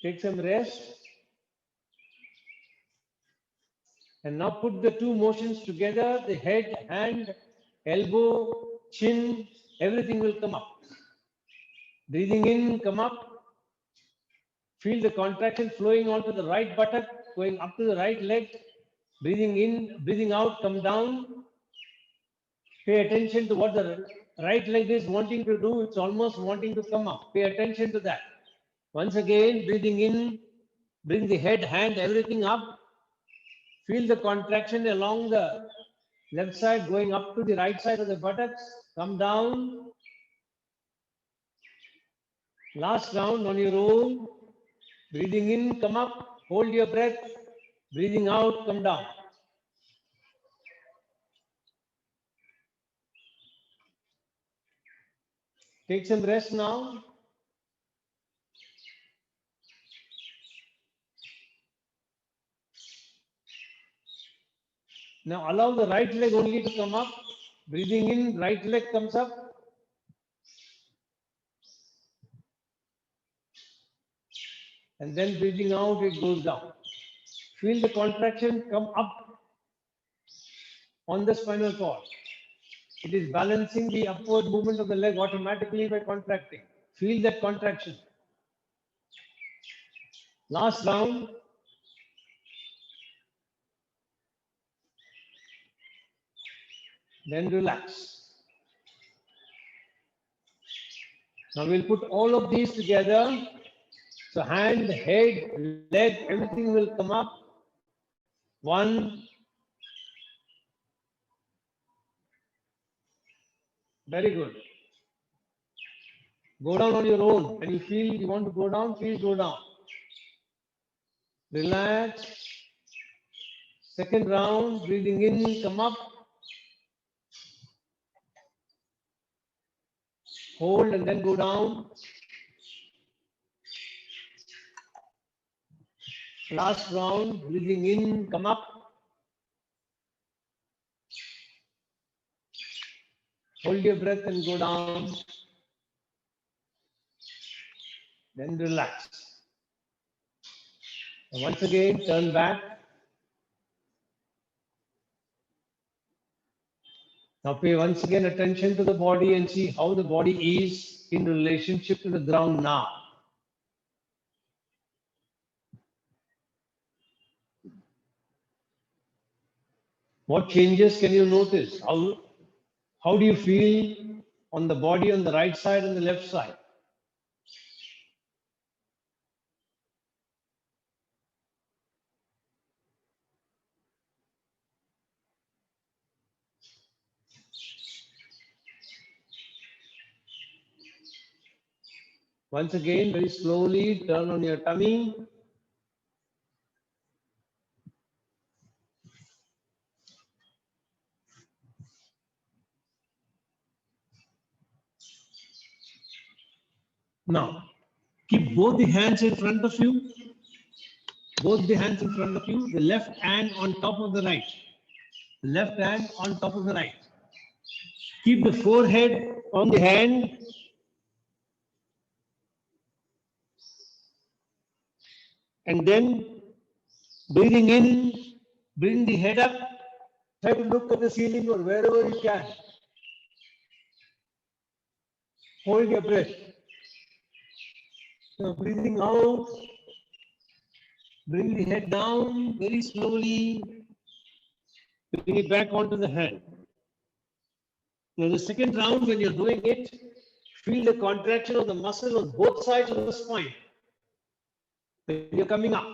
Take some rest. And now put the 2 motions together, the head, hand, elbow, chin, everything will come up. Breathing in, come up. Feel the contraction flowing onto the right buttock, going up to the right leg. Breathing in, breathing out, come down. Pay attention to what the right leg is wanting to do. It's almost wanting to come up. Pay attention to that. Once again, breathing in, bring the head, hand, everything up. Feel the contraction along the left side going up to the right side of the buttocks. Come down. Last round on your own. Breathing in, come up. Hold your breath. Breathing out, come down. Take some rest now. Now allow the right leg only to come up. Breathing in, right leg comes up. And then breathing out, it goes down. Feel the contraction come up on the spinal cord. It is balancing the upward movement of the leg automatically by contracting. Feel that contraction. Last round. Then relax. Now we'll put all of these together. So hand, head, leg, everything will come up. 1. Very good. Go down on your own. When you feel you want to go down, please go down. Relax. Second round, breathing in, come up. Hold and then go down. Last round, breathing in, come up. Hold your breath and go down. Then relax. And once again, turn back. Now pay once again attention to the body and see how the body is in relationship to the ground now. What changes can you notice? How do you feel on the body on the right side and the left side? Once again, very slowly turn on your tummy. Now, keep both the hands in front of you. Both the hands in front of you. The left hand on top of the right. The left hand on top of the right. Keep the forehead on the hand. And then breathing in, bring the head up. Try to look at the ceiling or wherever you can. Hold your breath. Now breathing out, bring the head down very slowly. Bring it back onto the hand. Now the second round, when you're doing it, feel the contraction of the muscle on both sides of the spine. When you're coming up.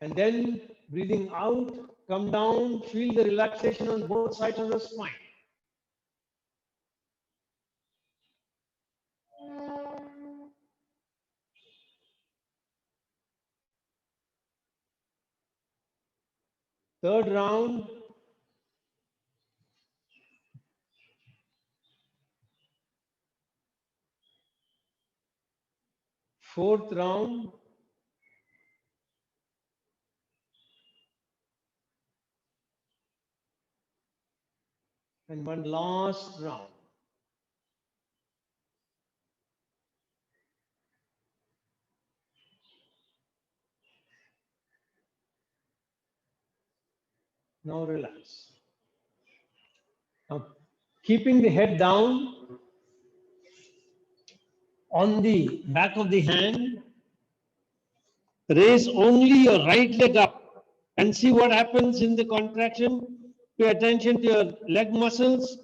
And then breathing out, come down, feel the relaxation on both sides of the spine. Third round. Fourth round. And one last round. Now relax. Now, keeping the head down on the back of the hand, raise only your right leg up and see what happens in the contraction. Pay attention to your leg muscles,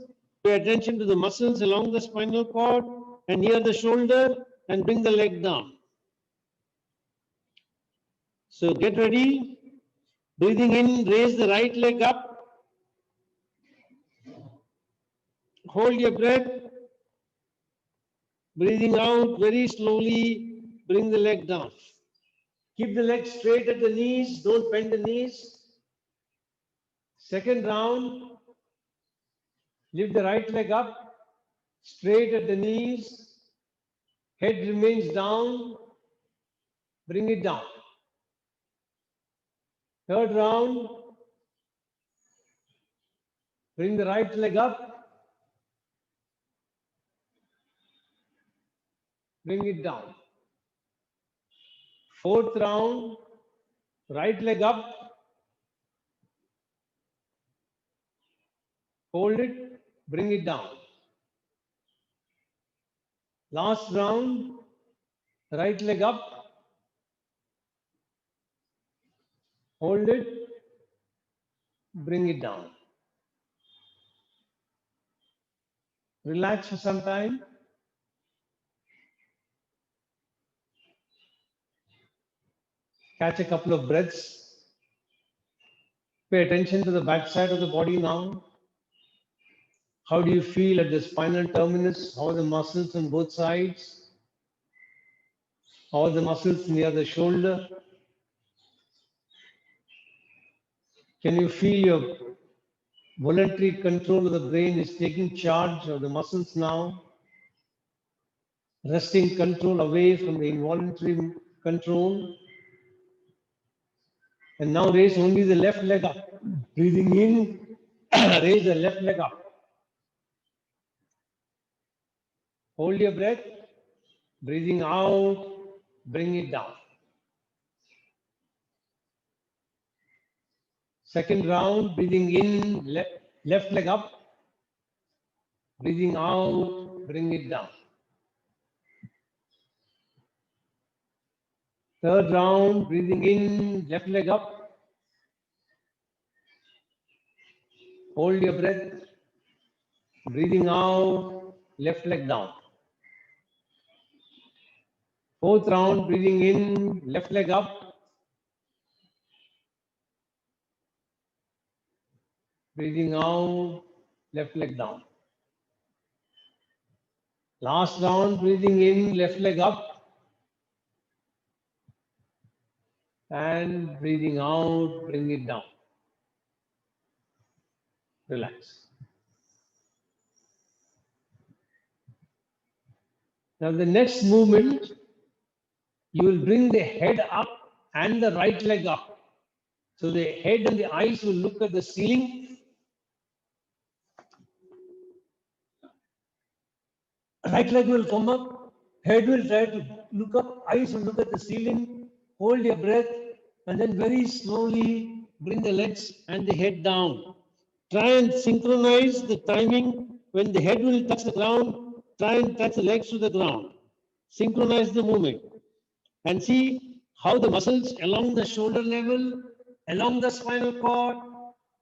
pay attention to the muscles along the spinal cord and near the shoulder, and bring the leg down. So get ready. Breathing in, raise the right leg up. Hold your breath. Breathing out very slowly, bring the leg down. Keep the legs straight at the knees, don't bend the knees. Second round, lift the right leg up, straight at the knees. Head remains down, bring it down. Third round, bring the right leg up, bring it down. Fourth round, right leg up, hold it, bring it down. Last round, right leg up, hold it, bring it down. Relax for some time. Catch a couple of breaths. Pay attention to the back side of the body now. How do you feel at the spinal terminus? How are the muscles on both sides? How are the muscles near the shoulder? Can you feel your voluntary control of the brain is taking charge of the muscles now? Resting control away from the involuntary control. And now raise only the left leg up. Breathing in, raise the left leg up. Hold your breath. Breathing out, bring it down. Second round, breathing in, left leg up. Breathing out, bring it down. Third round, breathing in, left leg up. Hold your breath. Breathing out, left leg down. Fourth round, breathing in, left leg up. Breathing out, left leg down. Last round, breathing in, left leg up. And breathing out, bring it down. Relax. Now the next movement, you will bring the head up and the right leg up. So the head and the eyes will look at the ceiling. Right leg will come up, head will try to look up, eyes will look at the ceiling. Hold your breath and then very slowly bring the legs and the head down. Try and synchronize the timing. When the head will touch the ground, try and touch the legs to the ground. Synchronize the movement and see how the muscles along the shoulder level, along the spinal cord,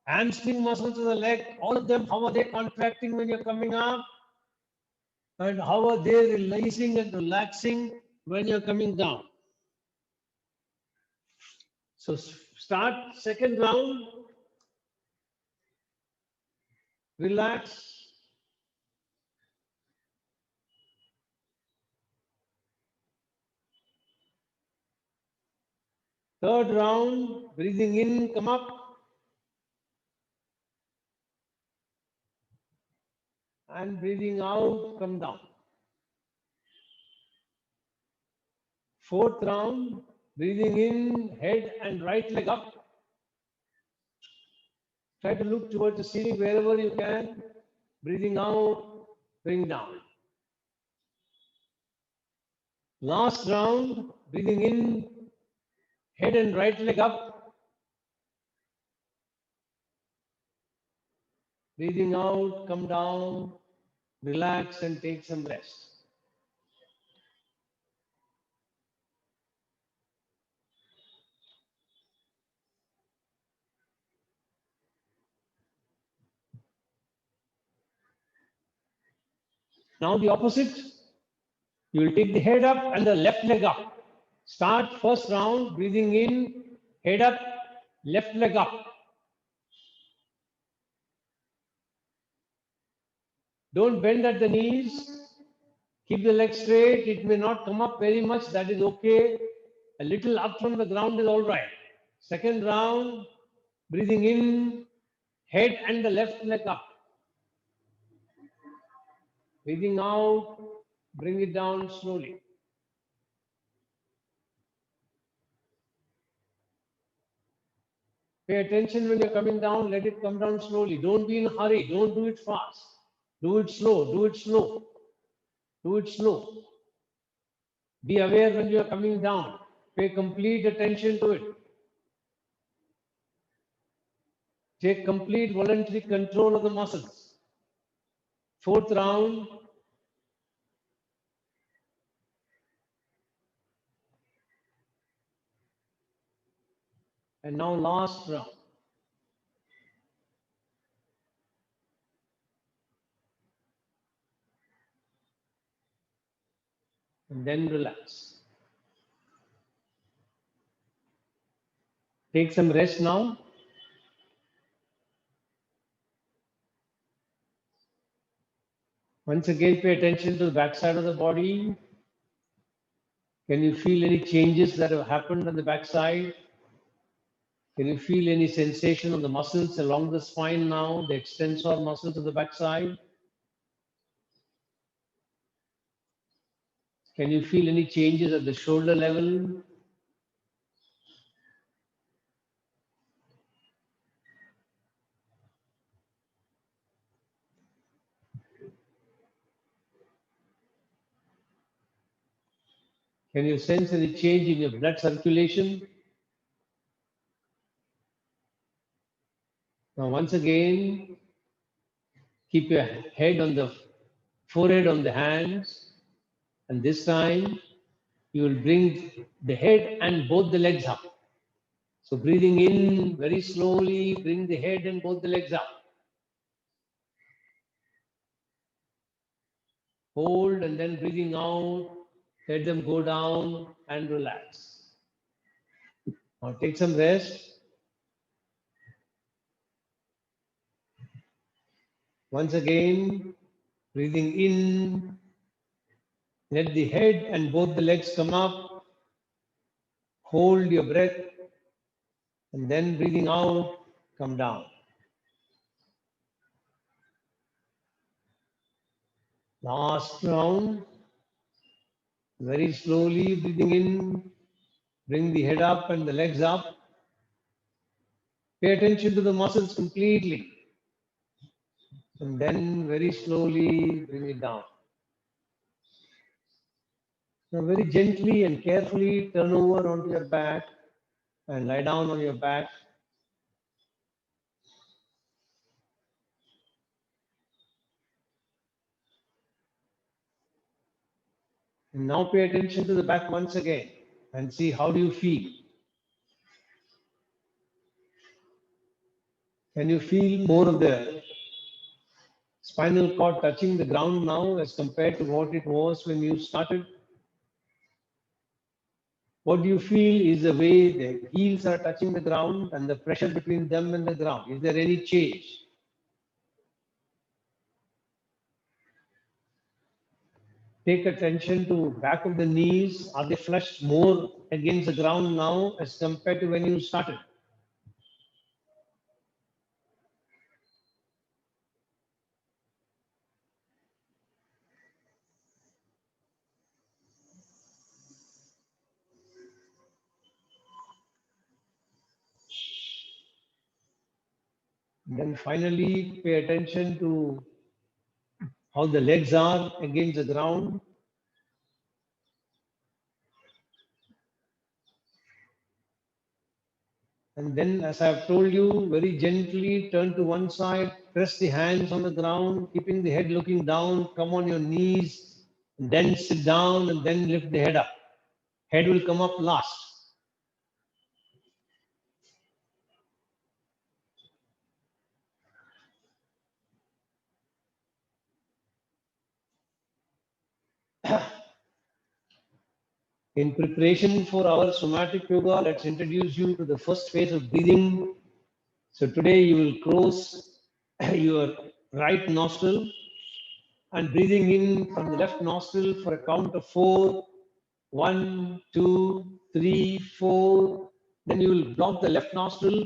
hamstring muscles of the leg, all of them, how are they contracting when you're coming up? And how are they releasing and relaxing when you're coming down? So start second round. Relax. Third round, breathing in, come up. And breathing out, come down. Fourth round, breathing in, head and right leg up. Try to look towards the ceiling wherever you can. Breathing out, bring down. Last round, breathing in, head and right leg up. Breathing out, come down, relax and take some rest. Now the opposite. You will take the head up and the left leg up. Start first round, breathing in, head up, left leg up. Don't bend at the knees. Keep the leg straight. It may not come up very much. That is okay. A little up from the ground is all right. Second round, breathing in, head and the left leg up. Breathing out, bring it down slowly. Pay attention when you're coming down. Let it come down slowly. Don't be in a hurry. Don't do it fast. Do it slow. Do it slow. Do it slow. Be aware when you're coming down. Pay complete attention to it. Take complete voluntary control of the muscles. Fourth round. And now last round. And then relax. Take some rest now. Once again, pay attention to the backside of the body. Can you feel any changes that have happened on the backside? Can you feel any sensation on the muscles along the spine now, the extensor muscles of the backside? Can you feel any changes at the shoulder level? Can you sense any change in your blood circulation? Now, once again, keep your head on the forehead on the hands, and this time you will bring the head and both the legs up. So, breathing in very slowly, bring the head and both the legs up. Hold and then breathing out, let them go down and relax. Now, take some rest. Once again, breathing in, let the head and both the legs come up. Hold your breath and then breathing out, come down. Last round. Very slowly breathing in, bring the head up and the legs up. Pay attention to the muscles completely. And then very slowly bring it down. Now very gently and carefully turn over onto your back and lie down on your back. And now pay attention to the back once again and see how do you feel. Can you feel more of the spinal cord touching the ground now as compared to what it was when you started? What do you feel is the way the heels are touching the ground and the pressure between them and the ground? Is there any change? Take attention to back of the knees. Are they flushed more against the ground now as compared to when you started? Then finally, pay attention to how the legs are against the ground. And then, as I've told you, very gently turn to one side, press the hands on the ground, keeping the head looking down, come on your knees, and then sit down and then lift the head up. Head will come up last. In preparation for our somatic yoga, let's introduce you to the first phase of breathing. So today you will close your right nostril and breathing in from the left nostril for a count of 4. 1, 2, 3, 4. Then you will block the left nostril,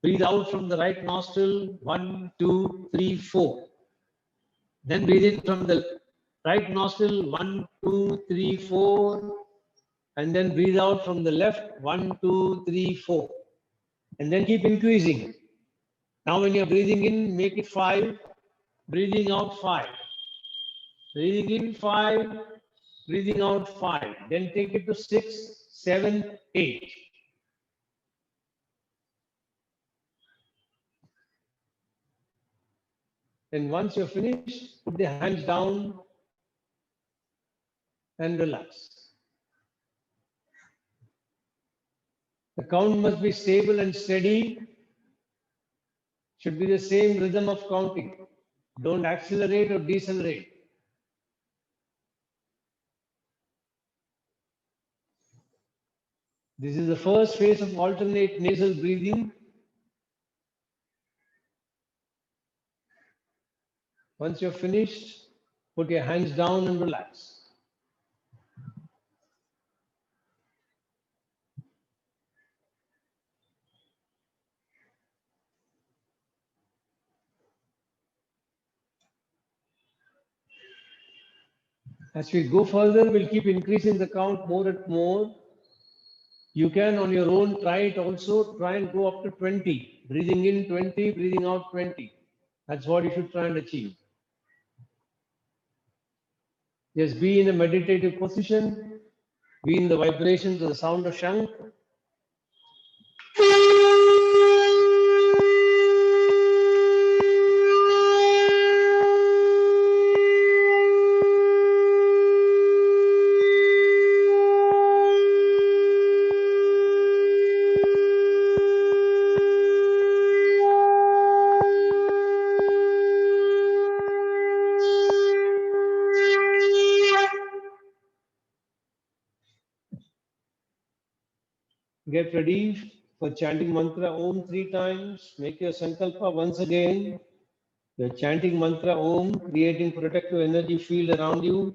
breathe out from the right nostril. 1, 2, 3, 4. Then breathe in from the right nostril. 1, 2, 3, 4. And then breathe out from the left. 1, 2, 3, 4. And then keep increasing. Now when you're breathing in, make it 5. Breathing out 5. Breathing in 5. Breathing out 5. Then take it to 6, 7, 8. Then once you're finished, put the hands down and relax. The count must be stable and steady. Should be the same rhythm of counting. Don't accelerate or decelerate. This is the first phase of alternate nasal breathing. Once you're finished, put your hands down and relax. As we go further, we'll keep increasing the count more and more. You can on your own try it also. Try and go up to 20. Breathing in 20, breathing out 20. That's what you should try and achieve. Just be in a meditative position. Be in the vibration to the sound of Shank. Get ready for chanting mantra Om 3 times. Make your sankalpa once again. You're chanting mantra Om, creating protective energy field around you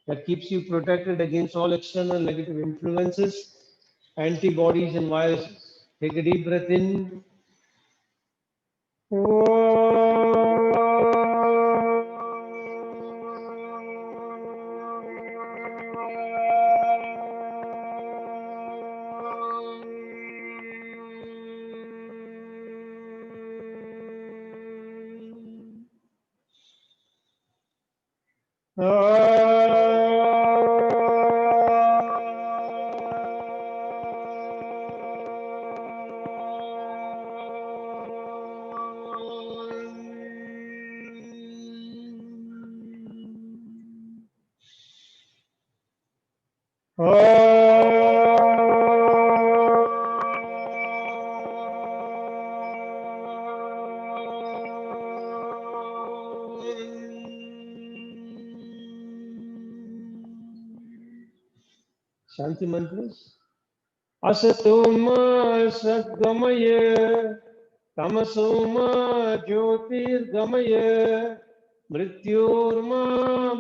that keeps you protected against all external negative influences, antibodies and viruses. Take a deep breath in. Shanti mantras. Asatoma sadgamaya, tamasoma jyotirgamaya, mrityorma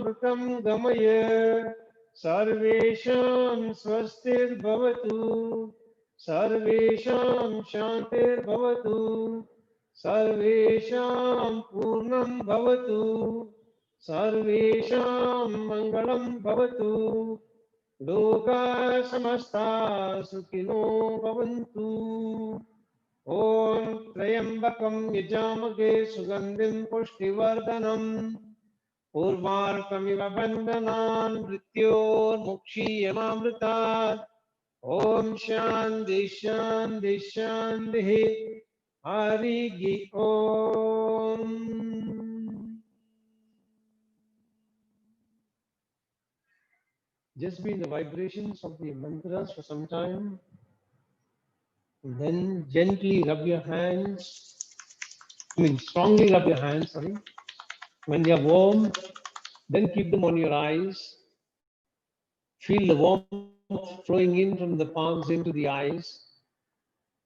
mritam gamaya, sarvesham swastir bhavatu, sarvesham shantir bhavatu, sarvesham purnam bhavatu, sarvesham mangalam bhavatu. लोका समस्ता सुखिनो भवन्तु ॐ त्र्यम्बकं यजामहे सुगन्धिं पुष्टिवर्धनम् उर्वारुकमिव बन्धनान् मृत्योर्मुक्षीयमामृतात् ॐ शान्ति शान्ति शान्तिः हरिः ॐ Just be in the vibrations of the mantras for some time. And then gently rub your hands. Strongly rub your hands, sorry. When they are warm, then keep them on your eyes. Feel the warmth flowing in from the palms into the eyes.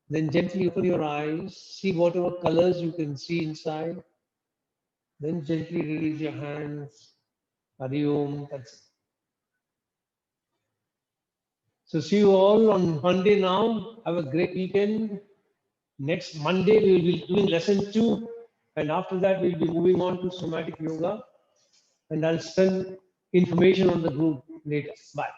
Then gently open your eyes. See whatever colors you can see inside. Then gently release your hands. Hari Om. That's it. So see you all on Monday now. Have a great weekend. Next Monday we will be doing lesson 2, and after that we'll be moving on to somatic yoga, and I'll send information on the group later. Bye.